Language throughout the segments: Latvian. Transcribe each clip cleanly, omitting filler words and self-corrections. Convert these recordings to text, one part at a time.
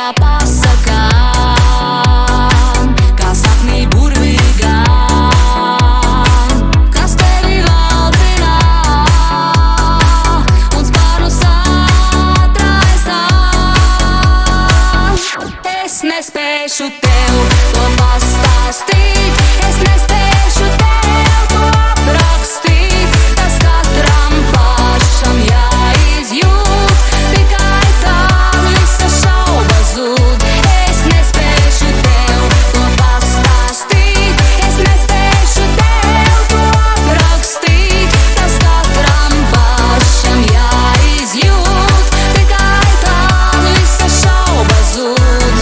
kā pasakām, kā sapnī burvīgām, kas tevi valdinā un spārnus atraisā. Es nespēšu tev to pastāstīt, es nespēšu tev to aprakstīt. Tas katram pašam jāizjūt, tikai tad visas šaubas zūd. Es nespēšu tev to pastāstīt, es nespēšu tev to aprakstīt. Tas katram pašam jāizjūt, tikai tad visas šaubas zūd.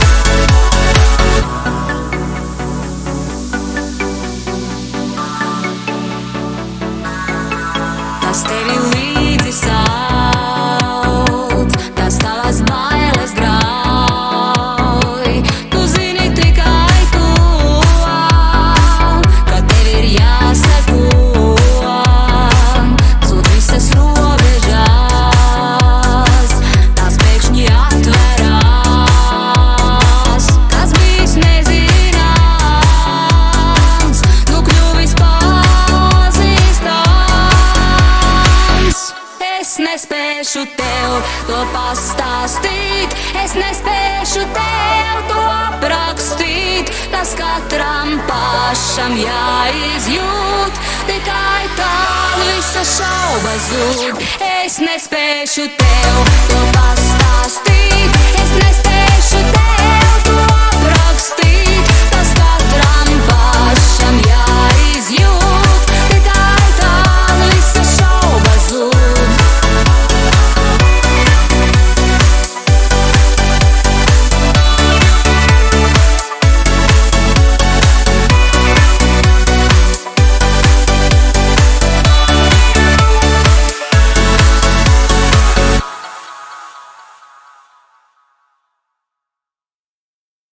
Tas tevi līdzi sauc, tas tavas bailes grauj. Tu zini tikai to, ka tev ir jāseko, zūd visas robežas, tās pēkšņi atverās. Kas bijis nezināms, nu kļuvis pazīstams. Es nespēšu tev to pastāstīt, es nespēšu tev to aprakstīt. Tas katram pašam jāizjūt, tikai tad visas šaubas zūd. Es nespēšu tev to pastāstīt, es nespēšu